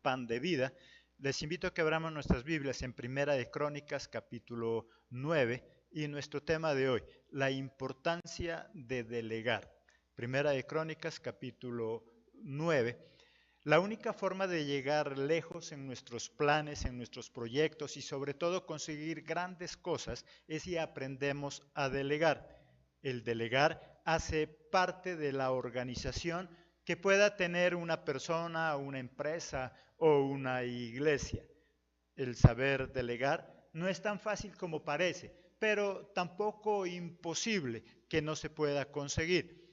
pan de vida. Les invito a que abramos nuestras Biblias en Primera de Crónicas, capítulo 9, y nuestro tema de hoy, la importancia de delegar. Primera de Crónicas, capítulo 9. La única forma de llegar lejos en nuestros planes, en nuestros proyectos y sobre todo conseguir grandes cosas es si aprendemos a delegar. El delegar hace parte de la organización que pueda tener una persona, una empresa o una iglesia. El saber delegar no es tan fácil como parece, pero tampoco imposible que no se pueda conseguir.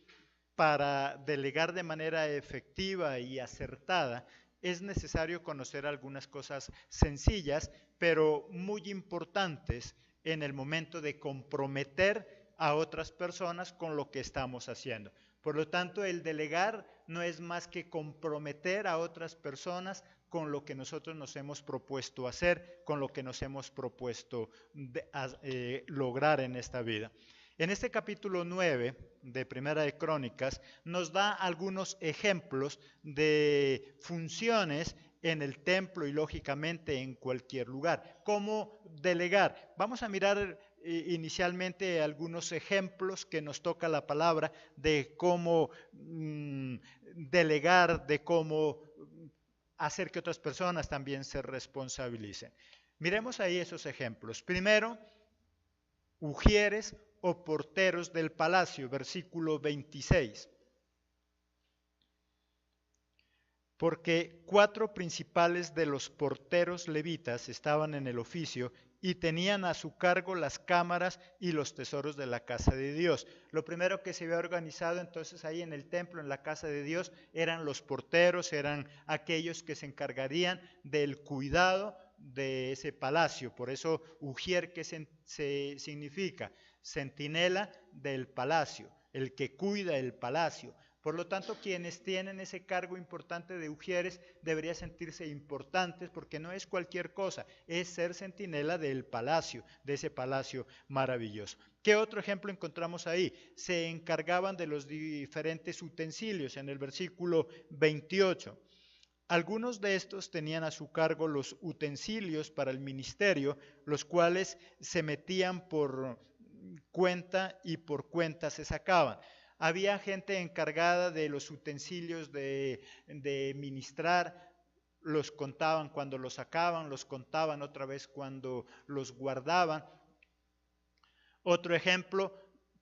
Para delegar de manera efectiva y acertada es necesario conocer algunas cosas sencillas, pero muy importantes en el momento de comprometer a otras personas con lo que estamos haciendo. Por lo tanto, el delegar no es más que comprometer a otras personas con lo que nosotros nos hemos propuesto hacer, con lo que nos hemos propuesto lograr en esta vida. En este capítulo 9 de Primera de Crónicas nos da algunos ejemplos de funciones en el templo y lógicamente en cualquier lugar. ¿Cómo delegar? Vamos a mirar inicialmente algunos ejemplos que nos toca la palabra de cómo delegar, de cómo hacer que otras personas también se responsabilicen. Miremos ahí esos ejemplos. Primero, ujieres o porteros del palacio, versículo 26. Porque 4 principales de los porteros levitas estaban en el oficio y tenían a su cargo las cámaras y los tesoros de la casa de Dios. Lo primero que se había organizado entonces ahí en el templo, en la casa de Dios, eran los porteros, eran aquellos que se encargarían del cuidado de ese palacio. Por eso ujier, que se significa centinela del palacio, el que cuida el palacio. Por lo tanto, quienes tienen ese cargo importante de ujieres deberían sentirse importantes porque no es cualquier cosa, es ser centinela del palacio, de ese palacio maravilloso. ¿Qué otro ejemplo encontramos ahí? Se encargaban de los diferentes utensilios en el versículo 28. Algunos de estos tenían a su cargo los utensilios para el ministerio, los cuales se metían por cuenta y por cuenta se sacaban. Había gente encargada de los utensilios de ministrar, los contaban cuando los sacaban, los contaban otra vez cuando los guardaban. Otro ejemplo,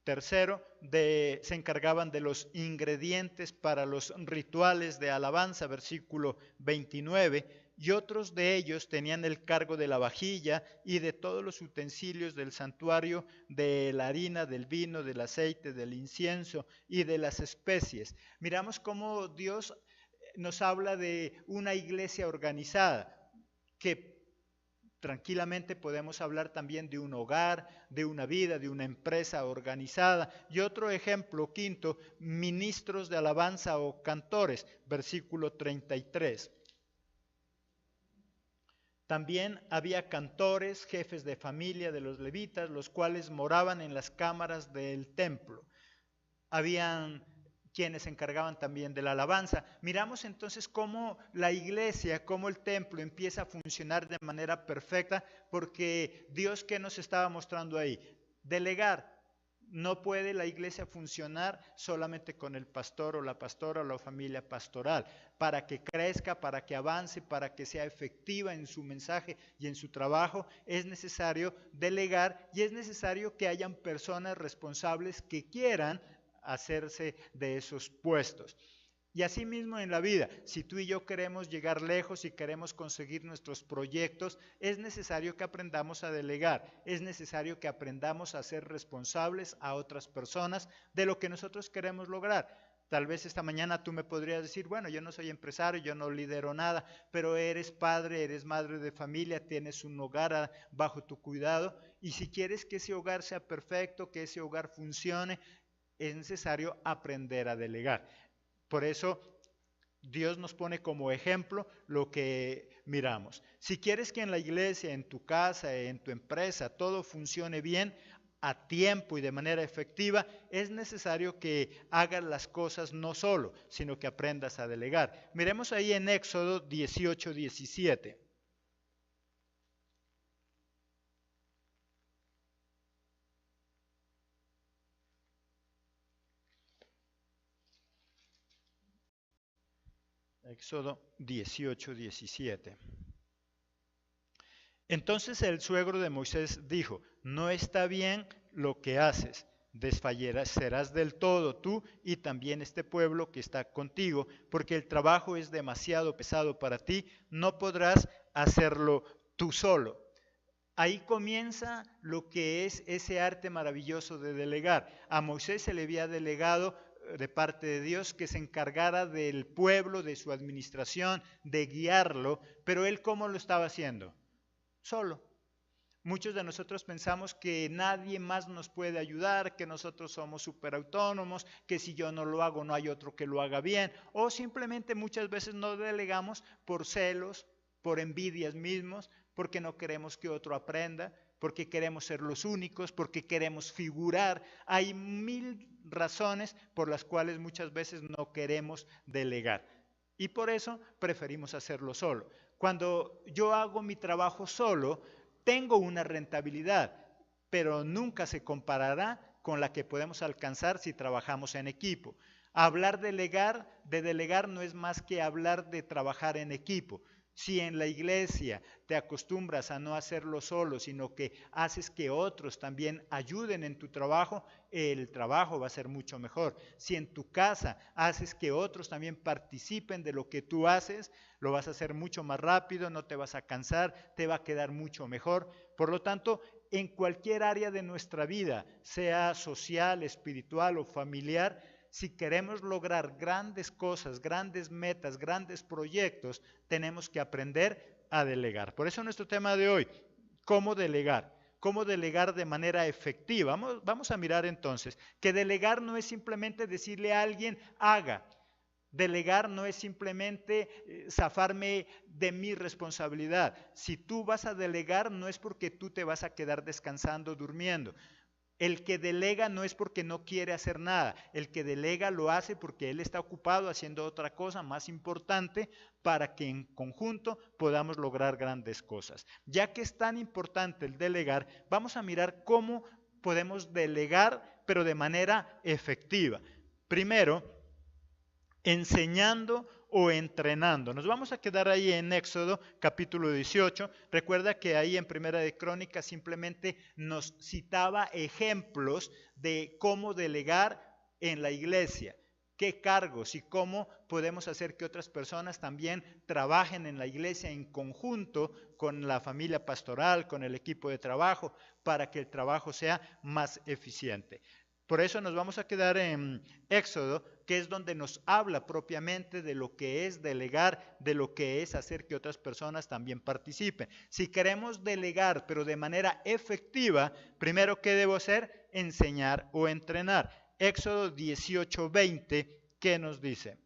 tercero, se encargaban de los ingredientes para los rituales de alabanza, versículo 29, y otros de ellos tenían el cargo de la vajilla y de todos los utensilios del santuario, de la harina, del vino, del aceite, del incienso y de las especies. Miramos cómo Dios nos habla de una iglesia organizada, que tranquilamente podemos hablar también de un hogar, de una vida, de una empresa organizada. Y otro ejemplo, quinto, ministros de alabanza o cantores, versículo 33. También había cantores, jefes de familia de los levitas, los cuales moraban en las cámaras del templo. Habían quienes se encargaban también de la alabanza. Miramos entonces cómo la iglesia, cómo el templo empieza a funcionar de manera perfecta, porque Dios, ¿qué nos estaba mostrando ahí? Delegar. No puede la iglesia funcionar solamente con el pastor o la pastora o la familia pastoral. Para que crezca, para que avance, para que sea efectiva en su mensaje y en su trabajo, es necesario delegar y es necesario que hayan personas responsables que quieran hacerse de esos puestos. Y así mismo en la vida, si tú y yo queremos llegar lejos y queremos conseguir nuestros proyectos, es necesario que aprendamos a delegar, es necesario que aprendamos a ser responsables a otras personas de lo que nosotros queremos lograr. Tal vez esta mañana tú me podrías decir, bueno, yo no soy empresario, yo no lidero nada, pero eres padre, eres madre de familia, tienes un hogar bajo tu cuidado, y si quieres que ese hogar sea perfecto, que ese hogar funcione, es necesario aprender a delegar. Por eso Dios nos pone como ejemplo lo que miramos. Si quieres que en la iglesia, en tu casa, en tu empresa, todo funcione bien, a tiempo y de manera efectiva, es necesario que hagas las cosas no solo, sino que aprendas a delegar. Miremos ahí en Éxodo 18, 17. Éxodo 18, 17. Entonces el suegro de Moisés dijo, no está bien lo que haces, desfallecerás del todo tú y también este pueblo que está contigo, porque el trabajo es demasiado pesado para ti, no podrás hacerlo tú solo. Ahí comienza lo que es ese arte maravilloso de delegar. A Moisés se le había delegado de parte de Dios que se encargara del pueblo, de su administración, de guiarlo, pero él ¿cómo lo estaba haciendo? Solo. Muchos de nosotros pensamos que nadie más nos puede ayudar, que nosotros somos súper autónomos, que si yo no lo hago no hay otro que lo haga bien, o simplemente muchas veces no delegamos por celos, por envidias mismos, porque no queremos que otro aprenda, porque queremos ser los únicos, porque queremos figurar. Hay mil razones por las cuales muchas veces no queremos delegar. Y por eso preferimos hacerlo solo. Cuando yo hago mi trabajo solo, tengo una rentabilidad, pero nunca se comparará con la que podemos alcanzar si trabajamos en equipo. Hablar de delegar no es más que hablar de trabajar en equipo. Si en la iglesia te acostumbras a no hacerlo solo, sino que haces que otros también ayuden en tu trabajo, el trabajo va a ser mucho mejor. Si en tu casa haces que otros también participen de lo que tú haces, lo vas a hacer mucho más rápido, no te vas a cansar, te va a quedar mucho mejor. Por lo tanto, en cualquier área de nuestra vida, sea social, espiritual o familiar, si queremos lograr grandes cosas, grandes metas, grandes proyectos, tenemos que aprender a delegar. Por eso nuestro tema de hoy, ¿cómo delegar? ¿Cómo delegar de manera efectiva? Vamos a mirar entonces que delegar no es simplemente decirle a alguien, haga. Delegar no es simplemente zafarme de mi responsabilidad. Si tú vas a delegar, no es porque tú te vas a quedar descansando, durmiendo. El que delega no es porque no quiere hacer nada, el que delega lo hace porque él está ocupado haciendo otra cosa más importante para que en conjunto podamos lograr grandes cosas. Ya que es tan importante el delegar, vamos a mirar cómo podemos delegar, pero de manera efectiva. Primero, enseñando o entrenando. Nos vamos a quedar ahí en Éxodo capítulo 18. Recuerda que ahí en Primera de Crónicas simplemente nos citaba ejemplos de cómo delegar en la iglesia, qué cargos y cómo podemos hacer que otras personas también trabajen en la iglesia en conjunto con la familia pastoral, con el equipo de trabajo, para que el trabajo sea más eficiente. Por eso nos vamos a quedar en Éxodo, que es donde nos habla propiamente de lo que es delegar, de lo que es hacer que otras personas también participen. Si queremos delegar, pero de manera efectiva, primero, ¿qué debo hacer? Enseñar o entrenar. Éxodo 18:20, ¿qué nos dice?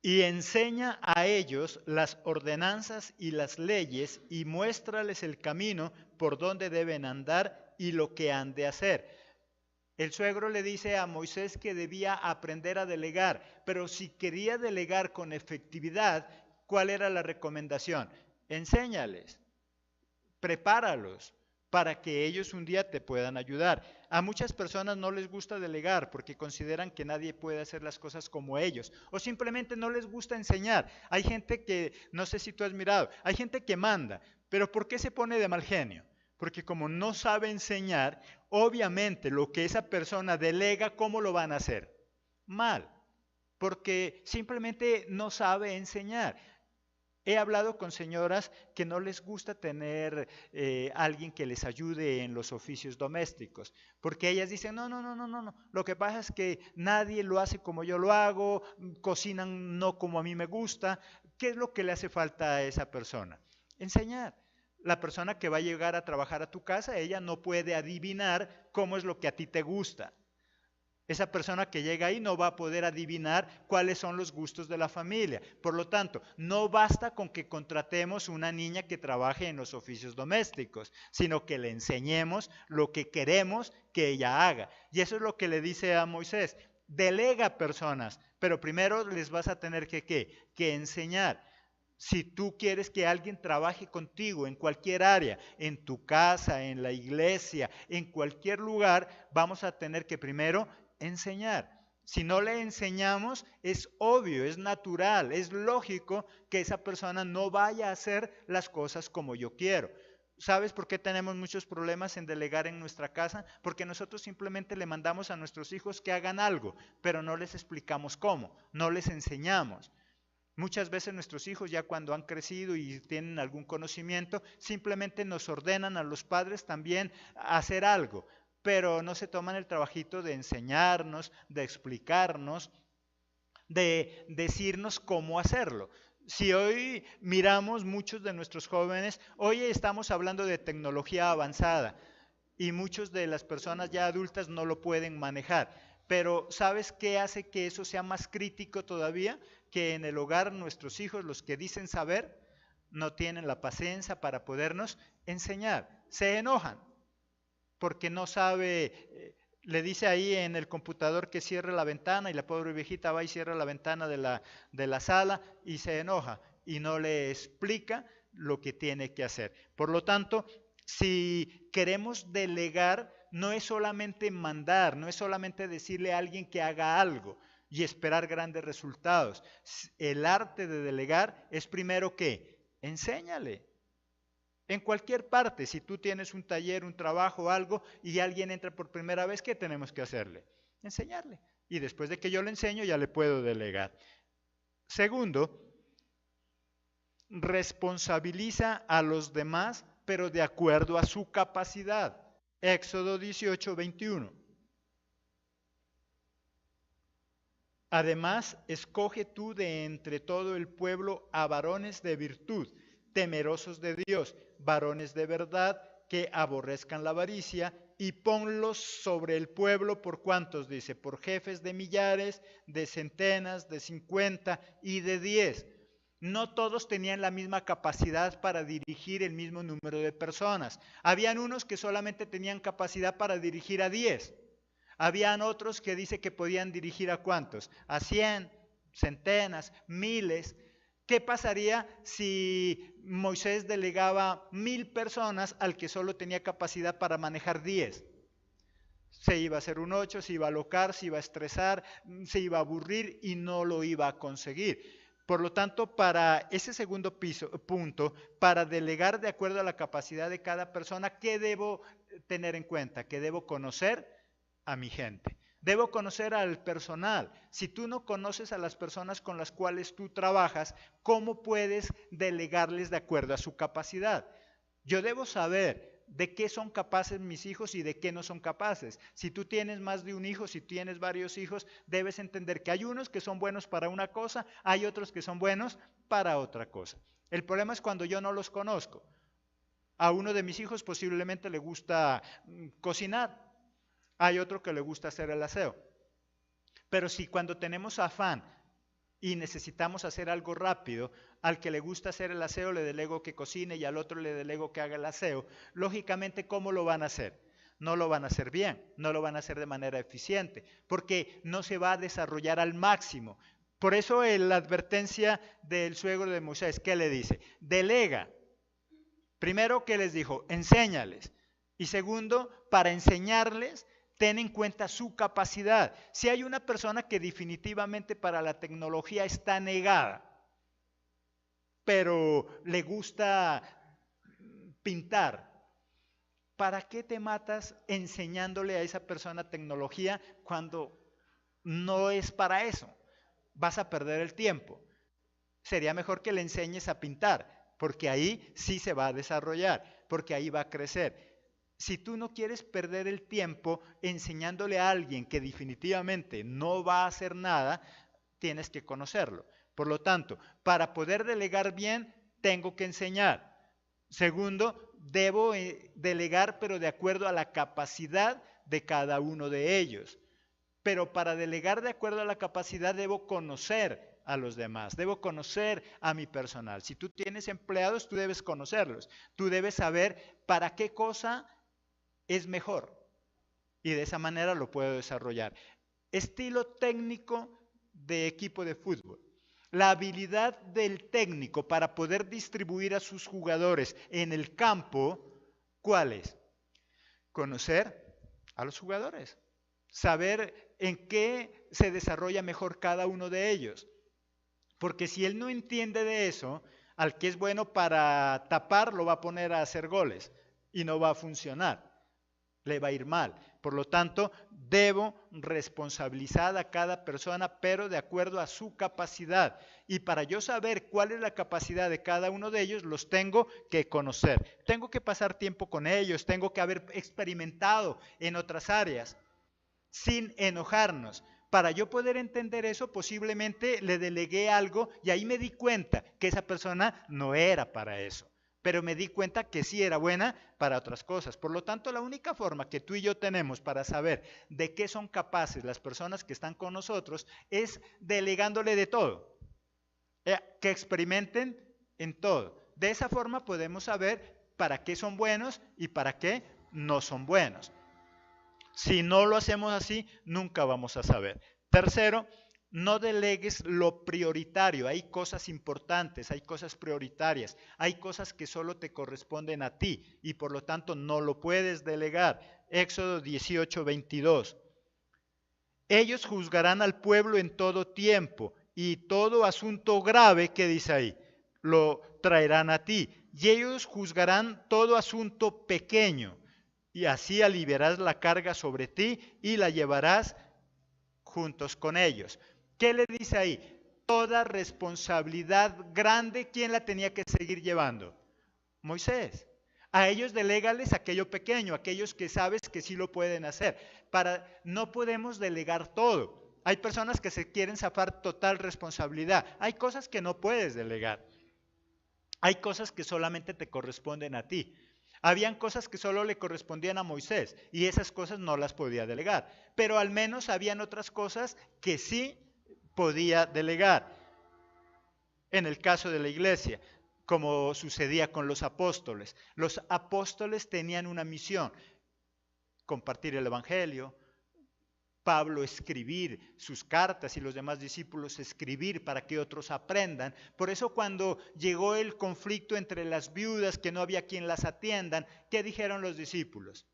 Y enseña a ellos las ordenanzas y las leyes y muéstrales el camino por donde deben andar y lo que han de hacer. El suegro le dice a Moisés que debía aprender a delegar, pero si quería delegar con efectividad, ¿cuál era la recomendación? Enséñales, prepáralos para que ellos un día te puedan ayudar. A muchas personas no les gusta delegar porque consideran que nadie puede hacer las cosas como ellos o simplemente no les gusta enseñar. Hay gente que, no sé si tú has mirado, hay gente que manda, pero ¿por qué se pone de mal genio? Porque como no sabe enseñar, obviamente lo que esa persona delega, ¿cómo lo van a hacer? Mal, porque simplemente no sabe enseñar. He hablado con señoras que no les gusta tener alguien que les ayude en los oficios domésticos, porque ellas dicen, no, no, no, no, no, no, lo que pasa es que nadie lo hace como yo lo hago, cocinan no como a mí me gusta. ¿Qué es lo que le hace falta a esa persona? Enseñar. La persona que va a llegar a trabajar a tu casa, ella no puede adivinar cómo es lo que a ti te gusta. Esa persona que llega ahí no va a poder adivinar cuáles son los gustos de la familia. Por lo tanto, no basta con que contratemos una niña que trabaje en los oficios domésticos, sino que le enseñemos lo que queremos que ella haga. Y eso es lo que le dice a Moisés. Delega personas, pero primero les vas a tener que enseñar. Si tú quieres que alguien trabaje contigo en cualquier área, en tu casa, en la iglesia, en cualquier lugar, vamos a tener que primero enseñar. Si no le enseñamos, es obvio, es natural, es lógico que esa persona no vaya a hacer las cosas como yo quiero. ¿Sabes por qué tenemos muchos problemas en delegar en nuestra casa? Porque nosotros simplemente le mandamos a nuestros hijos que hagan algo, pero no les explicamos cómo, no les enseñamos. Muchas veces nuestros hijos ya cuando han crecido y tienen algún conocimiento, simplemente nos ordenan a los padres también a hacer algo, pero no se toman el trabajito de enseñarnos, de explicarnos, de decirnos cómo hacerlo. Si hoy miramos muchos de nuestros jóvenes, hoy estamos hablando de tecnología avanzada y muchas de las personas ya adultas no lo pueden manejar. Pero ¿sabes qué hace que eso sea más crítico todavía? Que en el hogar nuestros hijos, los que dicen saber, no tienen la paciencia para podernos enseñar. Se enojan porque no sabe, le dice ahí en el computador que cierre la ventana y la pobre viejita va y cierra la ventana de la sala y se enoja y no le explica lo que tiene que hacer. Por lo tanto, si queremos delegar, no es solamente mandar, no es solamente decirle a alguien que haga algo y esperar grandes resultados. El arte de delegar es primero que enséñale. En cualquier parte, si tú tienes un taller, un trabajo, algo, y alguien entra por primera vez, ¿qué tenemos que hacerle? Enseñarle. Y después de que yo le enseño, ya le puedo delegar. Segundo, responsabiliza a los demás, pero de acuerdo a su capacidad. Éxodo 18, 21. Además, escoge tú de entre todo el pueblo a varones de virtud, temerosos de Dios, varones de verdad, que aborrezcan la avaricia, y ponlos sobre el pueblo por cuantos, dice, por jefes de millares, de centenas, de 50 y de 10. No todos tenían la misma capacidad para dirigir el mismo número de personas. Habían unos que solamente tenían capacidad para dirigir a 10. Habían otros que dice que podían dirigir a cuántos, a 100, centenas, miles. ¿Qué pasaría si Moisés delegaba 1000 personas al que solo tenía capacidad para manejar 10? Se iba a hacer un 8, se iba a alocar, se iba a estresar, se iba a aburrir y no lo iba a conseguir. Por lo tanto, para ese segundo punto, para delegar de acuerdo a la capacidad de cada persona, ¿qué debo tener en cuenta? Que debo conocer a mi gente. Debo conocer al personal. Si tú no conoces a las personas con las cuales tú trabajas, ¿cómo puedes delegarles de acuerdo a su capacidad? Yo debo saber de qué son capaces mis hijos y de qué no son capaces. Si tú tienes más de un hijo, si tienes varios hijos, debes entender que hay unos que son buenos para una cosa, hay otros que son buenos para otra cosa. El problema es cuando yo no los conozco. A uno de mis hijos posiblemente le gusta cocinar, hay otro que le gusta hacer el aseo. Pero si cuando tenemos afán y necesitamos hacer algo rápido, al que le gusta hacer el aseo le delego que cocine y al otro le delego que haga el aseo, lógicamente, ¿cómo lo van a hacer? No lo van a hacer bien, no lo van a hacer de manera eficiente, porque no se va a desarrollar al máximo. Por eso la advertencia del suegro de Moisés, ¿qué le dice? Delega. Primero, ¿qué les dijo? Enséñales. Y segundo, para enseñarles, ten en cuenta su capacidad. Si hay una persona que definitivamente para la tecnología está negada, pero le gusta pintar, ¿para qué te matas enseñándole a esa persona tecnología cuando no es para eso? Vas a perder el tiempo. Sería mejor que le enseñes a pintar, porque ahí sí se va a desarrollar, porque ahí va a crecer. Si tú no quieres perder el tiempo enseñándole a alguien que definitivamente no va a hacer nada, tienes que conocerlo. Por lo tanto, para poder delegar bien, tengo que enseñar. Segundo, debo delegar, pero de acuerdo a la capacidad de cada uno de ellos. Pero para delegar de acuerdo a la capacidad debo conocer a los demás, debo conocer a mi personal. Si tú tienes empleados, tú debes conocerlos, tú debes saber para qué cosa es mejor y de esa manera lo puedo desarrollar. Estilo técnico de equipo de fútbol. La habilidad del técnico para poder distribuir a sus jugadores en el campo, ¿cuál es? Conocer a los jugadores, saber en qué se desarrolla mejor cada uno de ellos. Porque si él no entiende de eso, al que es bueno para tapar lo va a poner a hacer goles y no va a funcionar, le va a ir mal. Por lo tanto, debo responsabilizar a cada persona, pero de acuerdo a su capacidad. Y para yo saber cuál es la capacidad de cada uno de ellos, los tengo que conocer. Tengo que pasar tiempo con ellos, tengo que haber experimentado en otras áreas, sin enojarnos. Para yo poder entender eso, posiblemente le delegué algo y ahí me di cuenta que esa persona no era para eso. Pero me di cuenta que sí era buena para otras cosas. Por lo tanto, la única forma que tú y yo tenemos para saber de qué son capaces las personas que están con nosotros es delegándole de todo. Que experimenten en todo. De esa forma podemos saber para qué son buenos y para qué no son buenos. Si no lo hacemos así, nunca vamos a saber. Tercero, no delegues lo prioritario. Hay cosas importantes, hay cosas prioritarias, hay cosas que solo te corresponden a ti y por lo tanto no lo puedes delegar. Éxodo 18:22. Ellos juzgarán al pueblo en todo tiempo y todo asunto grave, que dice ahí, lo traerán a ti. Y ellos juzgarán todo asunto pequeño y así aliviarás la carga sobre ti y la llevarás juntos con ellos. ¿Qué le dice ahí? Toda responsabilidad grande, ¿quién la tenía que seguir llevando? Moisés. A ellos delégales aquello pequeño, aquellos que sabes que sí lo pueden hacer. No podemos delegar todo. Hay personas que se quieren zafar total responsabilidad. Hay cosas que no puedes delegar. Hay cosas que solamente te corresponden a ti. Habían cosas que solo le correspondían a Moisés y esas cosas no las podía delegar. Pero al menos habían otras cosas que sí podía delegar. En el caso de la iglesia, como sucedía con los apóstoles. Los apóstoles tenían una misión: compartir el evangelio. Pablo escribir sus cartas y los demás discípulos escribir para que otros aprendan. Por eso cuando llegó el conflicto entre las viudas, que no había quien las atiendan, ¿qué dijeron los discípulos?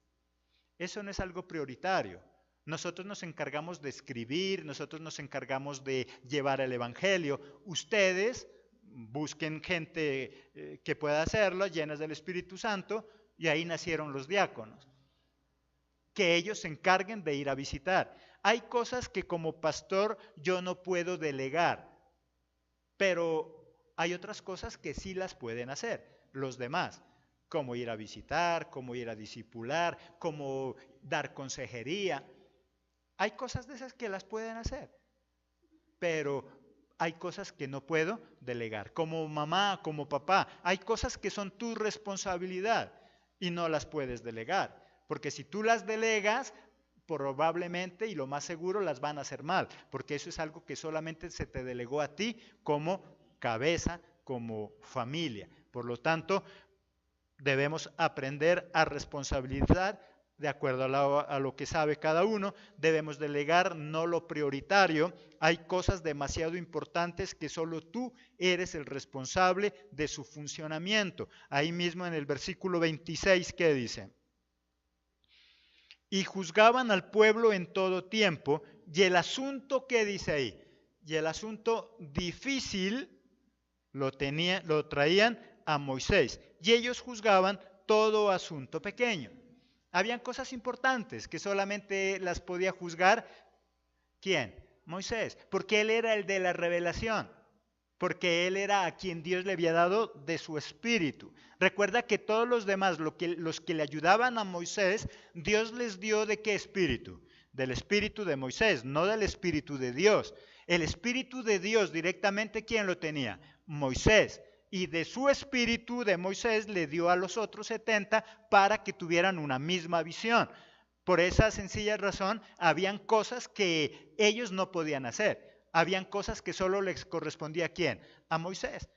Eso no es algo prioritario. Nosotros nos encargamos de escribir, nosotros nos encargamos de llevar el evangelio. Ustedes busquen gente que pueda hacerlo, llenas del Espíritu Santo, y ahí nacieron los diáconos. Que ellos se encarguen de ir a visitar. Hay cosas que como pastor yo no puedo delegar, pero hay otras cosas que sí las pueden hacer los demás, como ir a visitar, como ir a discipular, como dar consejería. Hay cosas de esas que las pueden hacer, pero hay cosas que no puedo delegar. Como mamá, como papá, hay cosas que son tu responsabilidad y no las puedes delegar. Porque si tú las delegas, probablemente y lo más seguro las van a hacer mal, porque eso es algo que solamente se te delegó a ti como cabeza, como familia. Por lo tanto, debemos aprender a responsabilizar de acuerdo a lo que sabe cada uno. Debemos delegar no lo prioritario. Hay cosas demasiado importantes que solo tú eres el responsable de su funcionamiento. Ahí mismo en el versículo 26, ¿qué dice? Y juzgaban al pueblo en todo tiempo, y el asunto, ¿qué dice ahí? Y el asunto difícil lo traían a Moisés, y ellos juzgaban todo asunto pequeño. Habían cosas importantes que solamente las podía juzgar, ¿quién? Moisés, porque él era el de la revelación, porque él era a quien Dios le había dado de su espíritu. Recuerda que todos los demás, los que le ayudaban a Moisés, Dios les dio ¿de qué espíritu? Del espíritu de Moisés, no del espíritu de Dios. El espíritu de Dios directamente, ¿quién lo tenía? Moisés. Y de su espíritu de Moisés le dio a los otros 70 para que tuvieran una misma visión. Por esa sencilla razón, habían cosas que ellos no podían hacer. Habían cosas que solo les correspondía ¿a quién? A Moisés.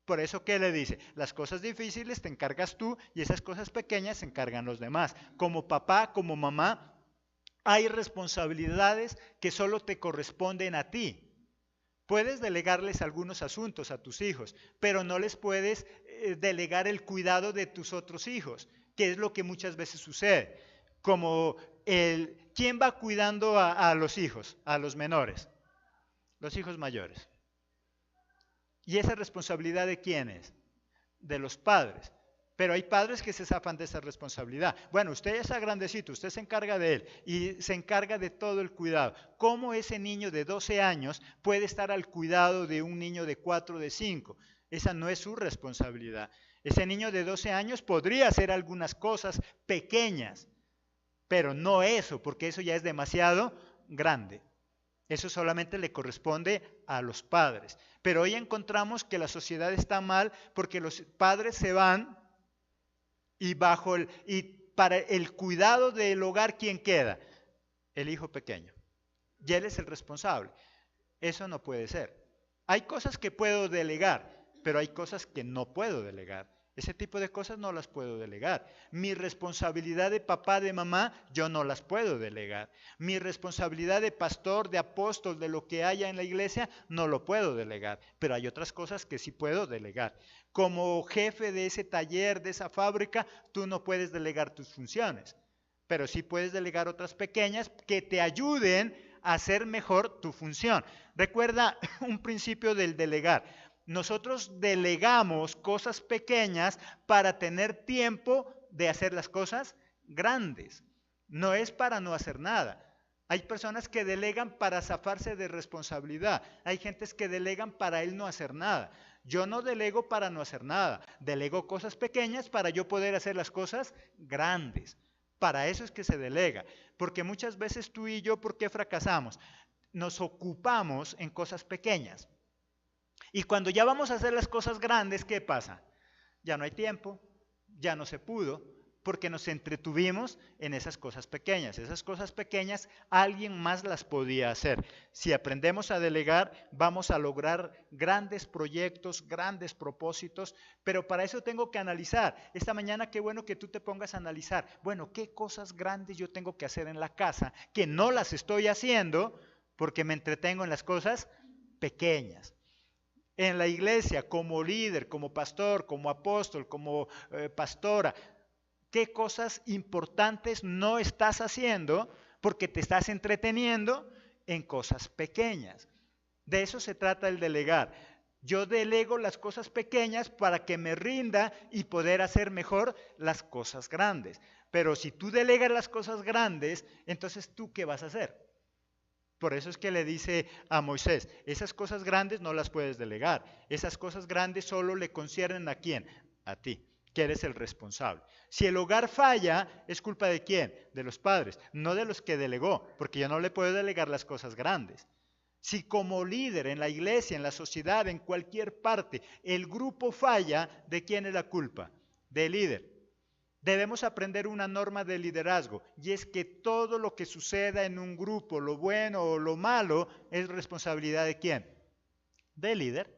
Por eso, ¿qué le dice? Las cosas difíciles te encargas tú y esas cosas pequeñas se encargan los demás. Como papá, como mamá, hay responsabilidades que solo te corresponden a ti. Puedes delegarles algunos asuntos a tus hijos, pero no les puedes delegar el cuidado de tus otros hijos, que es lo que muchas veces sucede. Como ¿quién va cuidando a los hijos, a los menores? Los hijos mayores. ¿Y esa responsabilidad de quién es? De los padres. Pero hay padres que se zafan de esa responsabilidad. Bueno, usted ya está grandecito, usted se encarga de él y se encarga de todo el cuidado. ¿Cómo ese niño de 12 años puede estar al cuidado de un niño de 4, de 5? Esa no es su responsabilidad. Ese niño de 12 años podría hacer algunas cosas pequeñas, pero no eso, porque eso ya es demasiado grande. Eso solamente le corresponde a los padres. Pero hoy encontramos que la sociedad está mal porque los padres se van y para el cuidado del hogar, ¿quién queda? El hijo pequeño. Y él es el responsable. Eso no puede ser. Hay cosas que puedo delegar, pero hay cosas que no puedo delegar. Ese tipo de cosas no las puedo delegar. Mi responsabilidad de papá, de mamá, yo no las puedo delegar. Mi responsabilidad de pastor, de apóstol, de lo que haya en la iglesia, no lo puedo delegar. Pero hay otras cosas que sí puedo delegar. Como jefe de ese taller, de esa fábrica, tú no puedes delegar tus funciones. Pero sí puedes delegar otras pequeñas que te ayuden a hacer mejor tu función. Recuerda un principio del delegar. Nosotros delegamos cosas pequeñas para tener tiempo de hacer las cosas grandes. No es para no hacer nada. Hay personas que delegan para zafarse de responsabilidad. Hay gentes que delegan para él no hacer nada. Yo no delego para no hacer nada. Delego cosas pequeñas para yo poder hacer las cosas grandes. Para eso es que se delega. Porque muchas veces tú y yo, ¿por qué fracasamos? Nos ocupamos en cosas pequeñas. Y cuando ya vamos a hacer las cosas grandes, ¿qué pasa? Ya no hay tiempo, ya no se pudo, porque nos entretuvimos en esas cosas pequeñas. Esas cosas pequeñas alguien más las podía hacer. Si aprendemos a delegar, vamos a lograr grandes proyectos, grandes propósitos, pero para eso tengo que analizar. Esta mañana qué bueno que tú te pongas a analizar. Bueno, ¿qué cosas grandes yo tengo que hacer en la casa que no las estoy haciendo porque me entretengo en las cosas pequeñas? En la iglesia, como líder, como pastor, como apóstol, como pastora, ¿qué cosas importantes no estás haciendo porque te estás entreteniendo en cosas pequeñas? De eso se trata el delegar. Yo delego las cosas pequeñas para que me rinda y poder hacer mejor las cosas grandes. Pero si tú delegas las cosas grandes, entonces ¿tú qué vas a hacer? Por eso es que le dice a Moisés, esas cosas grandes no las puedes delegar. Esas cosas grandes solo le conciernen ¿a quién? A ti, que eres el responsable. Si el hogar falla, ¿es culpa de quién? De los padres, no de los que delegó, porque yo no le puedo delegar las cosas grandes. Si como líder en la iglesia, en la sociedad, en cualquier parte, el grupo falla, ¿de quién es la culpa? Del líder. Debemos aprender una norma de liderazgo y es que todo lo que suceda en un grupo, lo bueno o lo malo, es responsabilidad de quién? Del líder.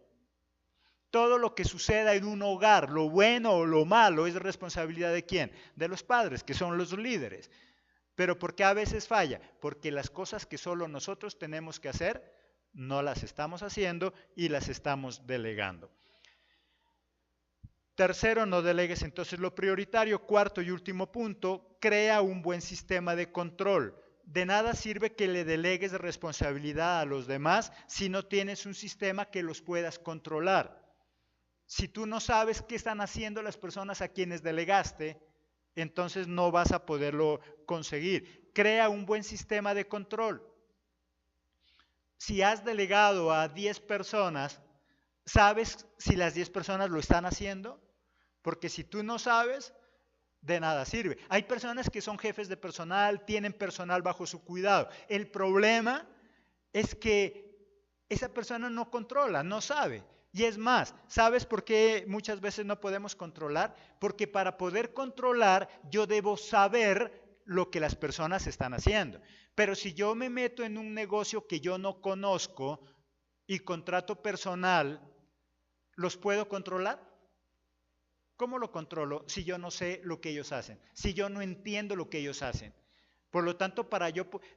Todo lo que suceda en un hogar, lo bueno o lo malo, es responsabilidad de quién? De los padres, que son los líderes. Pero ¿por qué a veces falla? Porque las cosas que solo nosotros tenemos que hacer, no las estamos haciendo y las estamos delegando. Tercero, no delegues entonces lo prioritario. Cuarto y último punto, crea un buen sistema de control. De nada sirve que le delegues responsabilidad a los demás si no tienes un sistema que los puedas controlar. Si tú no sabes qué están haciendo las personas a quienes delegaste, entonces no vas a poderlo conseguir. Crea un buen sistema de control. Si has delegado a 10 personas, ¿sabes si las 10 personas lo están haciendo? Porque si tú no sabes, de nada sirve. Hay personas que son jefes de personal, tienen personal bajo su cuidado. El problema es que esa persona no controla, no sabe. Y es más, ¿sabes por qué muchas veces no podemos controlar? Porque para poder controlar yo debo saber lo que las personas están haciendo. Pero si yo me meto en un negocio que yo no conozco y contrato personal, ¿los puedo controlar? ¿Cómo lo controlo si yo no sé lo que ellos hacen? Si yo no entiendo lo que ellos hacen. Por lo tanto,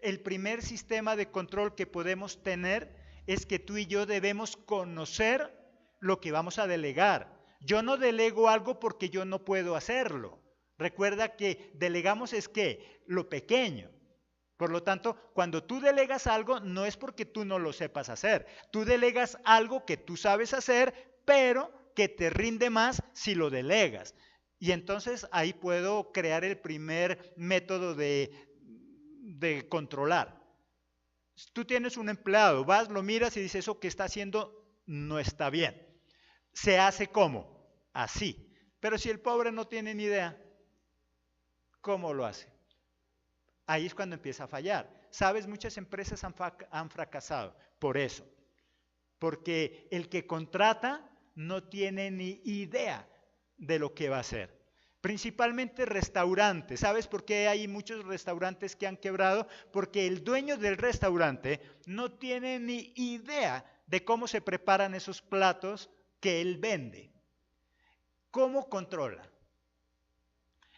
el primer sistema de control que podemos tener es que tú y yo debemos conocer lo que vamos a delegar. Yo no delego algo porque yo no puedo hacerlo. Recuerda que delegamos es que lo pequeño. Por lo tanto, cuando tú delegas algo, no es porque tú no lo sepas hacer. Tú delegas algo que tú sabes hacer, pero que te rinde más si lo delegas. Y entonces ahí puedo crear el primer método de controlar. Tú tienes un empleado, vas, lo miras y dices, eso que está haciendo no está bien. ¿Se hace cómo? Así. Pero si el pobre no tiene ni idea, ¿cómo lo hace? Ahí es cuando empieza a fallar. ¿Sabes? Muchas empresas han fracasado por eso. Porque el que contrata no tiene ni idea de lo que va a hacer. Principalmente restaurantes. ¿Sabes por qué hay muchos restaurantes que han quebrado? Porque el dueño del restaurante no tiene ni idea de cómo se preparan esos platos que él vende. ¿Cómo controla?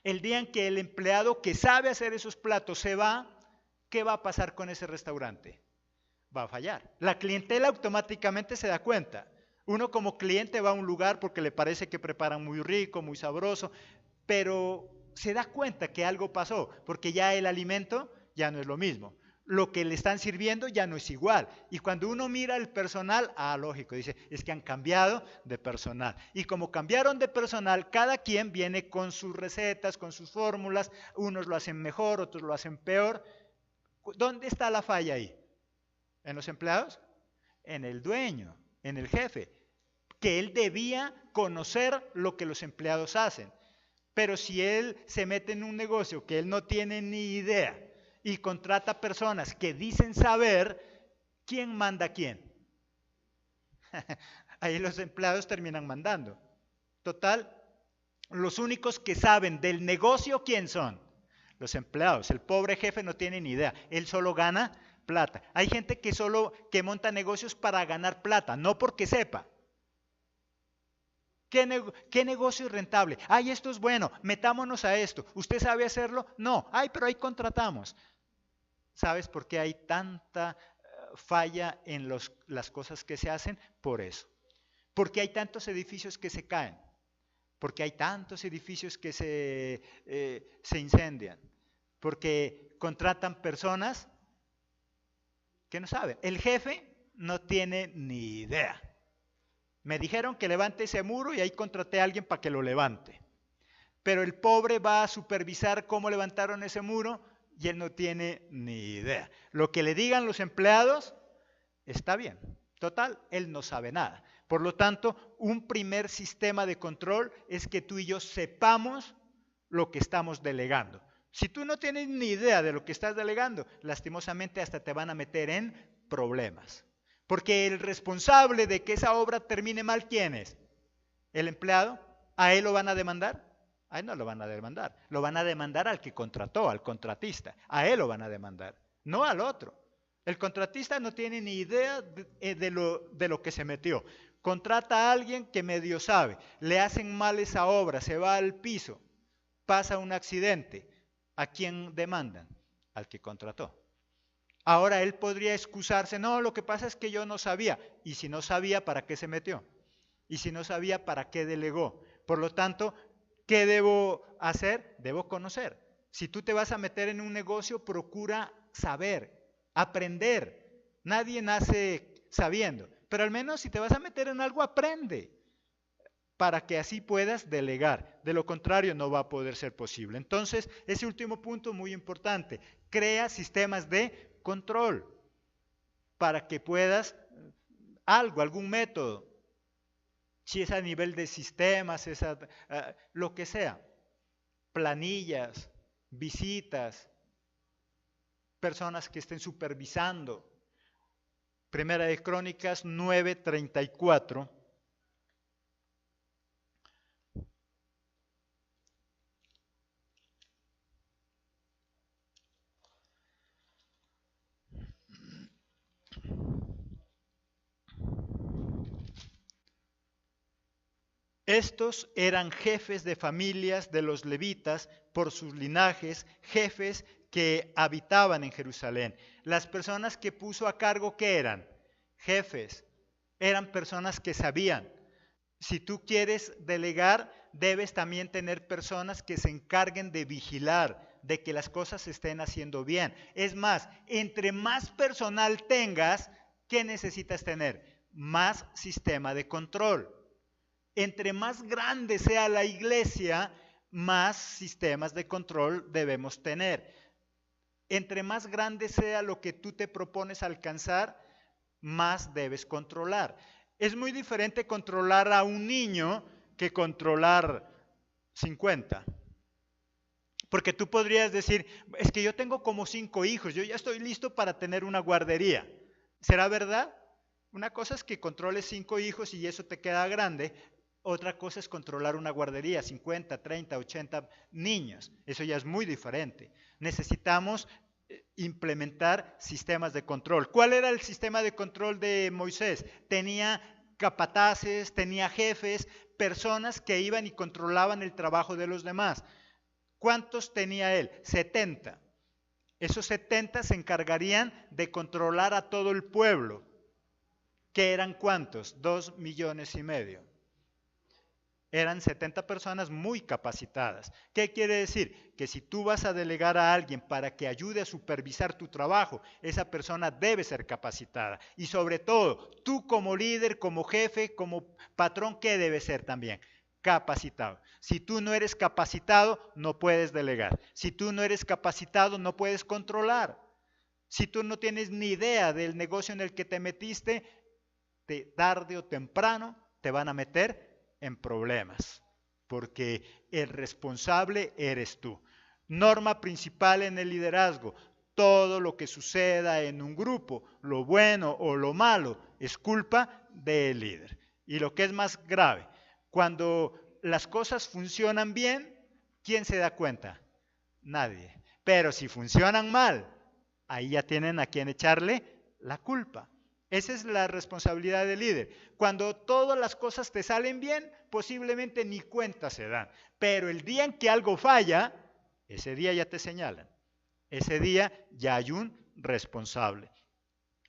El día en que el empleado que sabe hacer esos platos se va, ¿qué va a pasar con ese restaurante? Va a fallar. La clientela automáticamente se da cuenta. Uno como cliente va a un lugar porque le parece que preparan muy rico, muy sabroso, pero se da cuenta que algo pasó, porque ya el alimento ya no es lo mismo. Lo que le están sirviendo ya no es igual. Y cuando uno mira el personal, lógico, dice, es que han cambiado de personal. Y como cambiaron de personal, cada quien viene con sus recetas, con sus fórmulas, unos lo hacen mejor, otros lo hacen peor. ¿Dónde está la falla ahí? ¿En los empleados? En el dueño, en el jefe, que él debía conocer lo que los empleados hacen. Pero si él se mete en un negocio que él no tiene ni idea y contrata personas que dicen saber, ¿quién manda a quién? Ahí los empleados terminan mandando. Total, los únicos que saben del negocio, ¿quién son? Los empleados. El pobre jefe no tiene ni idea. Él solo gana plata. Hay gente que monta negocios para ganar plata, no porque sepa. ¿Qué negocio es rentable? Ay, esto es bueno, metámonos a esto. ¿Usted sabe hacerlo? No. Ay, pero ahí contratamos. ¿Sabes por qué hay tanta falla en las cosas que se hacen? Por eso. Porque hay tantos edificios que se caen. Porque hay tantos edificios que se incendian. Porque contratan personas que no saben. El jefe no tiene ni idea. Me dijeron que levante ese muro y ahí contraté a alguien para que lo levante. Pero el pobre va a supervisar cómo levantaron ese muro y él no tiene ni idea. Lo que le digan los empleados está bien. Total, él no sabe nada. Por lo tanto, un primer sistema de control es que tú y yo sepamos lo que estamos delegando. Si tú no tienes ni idea de lo que estás delegando, lastimosamente hasta te van a meter en problemas. Porque el responsable de que esa obra termine mal, ¿quién es? ¿El empleado? ¿A él lo van a demandar? A él no lo van a demandar. Lo van a demandar al que contrató, al contratista. A él lo van a demandar, no al otro. El contratista no tiene ni idea de lo que se metió. Contrata a alguien que medio sabe. Le hacen mal esa obra, se va al piso, pasa un accidente. ¿A quién demandan? Al que contrató. Ahora él podría excusarse, no, lo que pasa es que yo no sabía. Y si no sabía, ¿para qué se metió? Y si no sabía, ¿para qué delegó? Por lo tanto, ¿qué debo hacer? Debo conocer. Si tú te vas a meter en un negocio, procura saber, aprender. Nadie nace sabiendo, pero al menos si te vas a meter en algo, aprende para que así puedas delegar. De lo contrario, no va a poder ser posible. Entonces, ese último punto muy importante, crea sistemas de control para que puedas algún método, si es a nivel de sistemas, lo que sea, planillas, visitas, personas que estén supervisando. Primera de Crónicas 9:34. Estos eran jefes de familias de los levitas por sus linajes, jefes que habitaban en Jerusalén. Las personas que puso a cargo, ¿qué eran? Jefes. Eran personas que sabían. Si tú quieres delegar, debes también tener personas que se encarguen de vigilar, de que las cosas se estén haciendo bien. Es más, entre más personal tengas, ¿qué necesitas tener? Más sistema de control. Entre más grande sea la iglesia, más sistemas de control debemos tener. Entre más grande sea lo que tú te propones alcanzar, más debes controlar. Es muy diferente controlar a un niño que controlar 50. Porque tú podrías decir, es que yo tengo como 5 hijos, yo ya estoy listo para tener una guardería. ¿Será verdad? Una cosa es que controles 5 hijos y eso te queda grande. Otra cosa es controlar una guardería, 50, 30, 80 niños. Eso ya es muy diferente. Necesitamos implementar sistemas de control. ¿Cuál era el sistema de control de Moisés? Tenía capataces, tenía jefes, personas que iban y controlaban el trabajo de los demás. ¿Cuántos tenía él? 70. Esos 70 se encargarían de controlar a todo el pueblo. ¿Qué eran cuántos? 2,5 millones. Eran 70 personas muy capacitadas. ¿Qué quiere decir? Que si tú vas a delegar a alguien para que ayude a supervisar tu trabajo, esa persona debe ser capacitada. Y sobre todo, tú como líder, como jefe, como patrón, ¿qué debe ser también? Capacitado. Si tú no eres capacitado, no puedes delegar. Si tú no eres capacitado, no puedes controlar. Si tú no tienes ni idea del negocio en el que te metiste, tarde o temprano te van a meter en problemas, porque el responsable eres tú. Norma principal en el liderazgo: todo lo que suceda en un grupo, lo bueno o lo malo, es culpa del líder. Y lo que es más grave, cuando las cosas funcionan bien, ¿quién se da cuenta? Nadie. Pero si funcionan mal, ahí ya tienen a quien echarle la culpa. Esa es la responsabilidad del líder. Cuando todas las cosas te salen bien, posiblemente ni cuenta se dan. Pero el día en que algo falla, ese día ya te señalan. Ese día ya hay un responsable.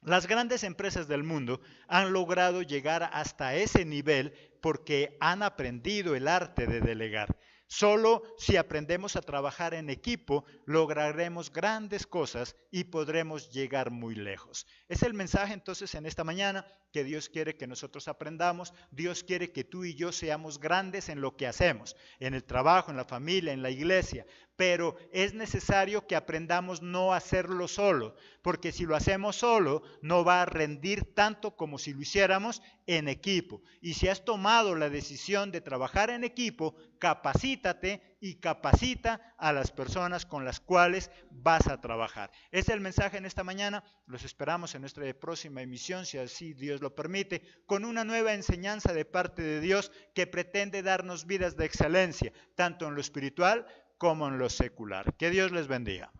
Las grandes empresas del mundo han logrado llegar hasta ese nivel porque han aprendido el arte de delegar. Solo si aprendemos a trabajar en equipo, lograremos grandes cosas y podremos llegar muy lejos. Es el mensaje entonces en esta mañana que Dios quiere que nosotros aprendamos. Dios quiere que tú y yo seamos grandes en lo que hacemos, en el trabajo, en la familia, en la iglesia. Pero es necesario que aprendamos no a hacerlo solo, porque si lo hacemos solo, no va a rendir tanto como si lo hiciéramos en equipo. Y si has tomado la decisión de trabajar en equipo, capacítate y capacita a las personas con las cuales vas a trabajar. Este es el mensaje en esta mañana. Los esperamos en nuestra próxima emisión, si así Dios lo permite, con una nueva enseñanza de parte de Dios que pretende darnos vidas de excelencia, tanto en lo espiritual como en lo secular. Que Dios les bendiga.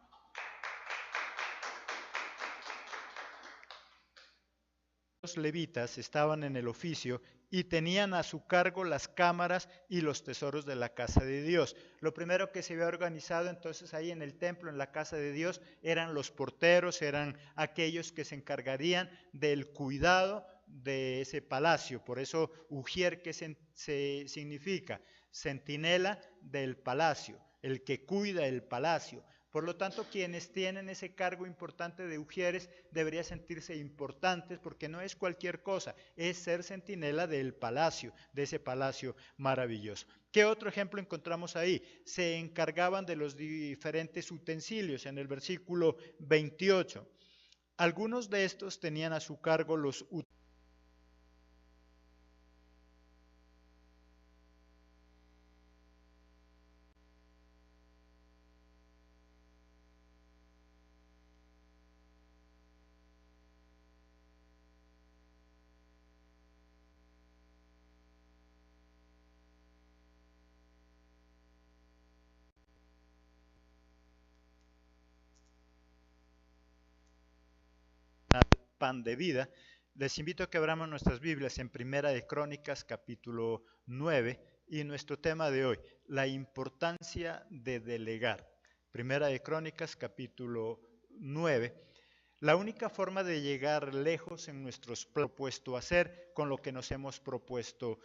Los levitas estaban en el oficio y tenían a su cargo las cámaras y los tesoros de la casa de Dios. Lo primero que se había organizado entonces ahí en el templo, en la casa de Dios, eran los porteros, eran aquellos que se encargarían del cuidado de ese palacio. Por eso Ujier, que se significa centinela del palacio, el que cuida el palacio. Por lo tanto, quienes tienen ese cargo importante de ujieres deberían sentirse importantes, porque no es cualquier cosa, es ser centinela del palacio, de ese palacio maravilloso. ¿Qué otro ejemplo encontramos ahí? Se encargaban de los diferentes utensilios en el versículo 28. Algunos de estos tenían a su cargo los utensilios. Pan de vida. Les invito a que abramos nuestras Biblias en Primera de Crónicas, capítulo 9, y nuestro tema de hoy, la importancia de delegar. Primera de Crónicas, capítulo 9. La única forma de llegar lejos en nuestros propuesto hacer con lo que nos hemos propuesto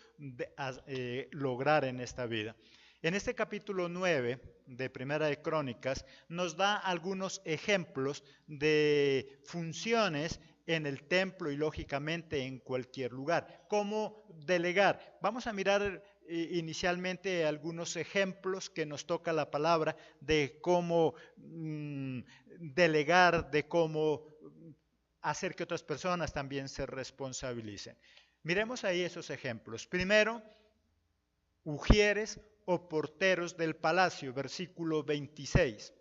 lograr en esta vida. En este capítulo 9 de Primera de Crónicas nos da algunos ejemplos de funciones en el templo y lógicamente en cualquier lugar. ¿Cómo delegar? Vamos a mirar inicialmente algunos ejemplos que nos toca la palabra de cómo delegar, de cómo hacer que otras personas también se responsabilicen. Miremos ahí esos ejemplos. Primero, ujieres o porteros del palacio, versículo 26.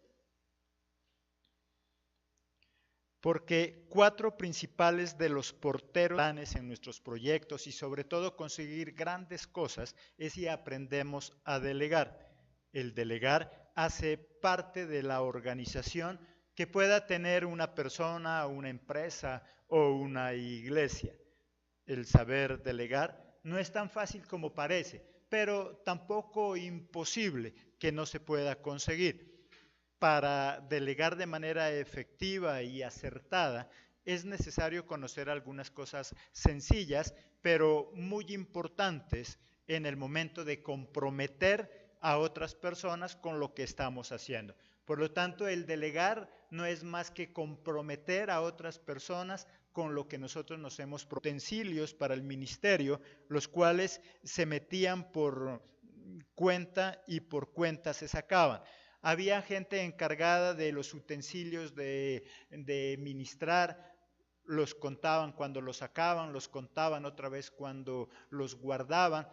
Porque 4 principales de los porteros en nuestros proyectos y sobre todo conseguir grandes cosas es si aprendemos a delegar. El delegar hace parte de la organización que pueda tener una persona, una empresa o una iglesia. El saber delegar no es tan fácil como parece, pero tampoco imposible que no se pueda conseguir. Para delegar de manera efectiva y acertada es necesario conocer algunas cosas sencillas, pero muy importantes en el momento de comprometer a otras personas con lo que estamos haciendo. Por lo tanto, el delegar no es más que comprometer a otras personas con lo que nosotros nos hemos propuesto. Utensilios para el ministerio, los cuales se metían por cuenta y por cuenta se sacaban. Había gente encargada de los utensilios de ministrar, los contaban cuando los sacaban, los contaban otra vez cuando los guardaban.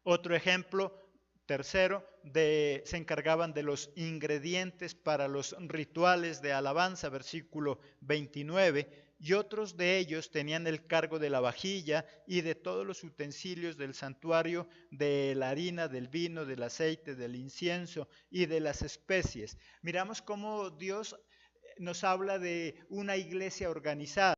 Otro ejemplo, tercero, se encargaban de los ingredientes para los rituales de alabanza, versículo 29, y otros de ellos tenían el cargo de la vajilla y de todos los utensilios del santuario, de la harina, del vino, del aceite, del incienso y de las especies. Miramos cómo Dios nos habla de una iglesia organizada.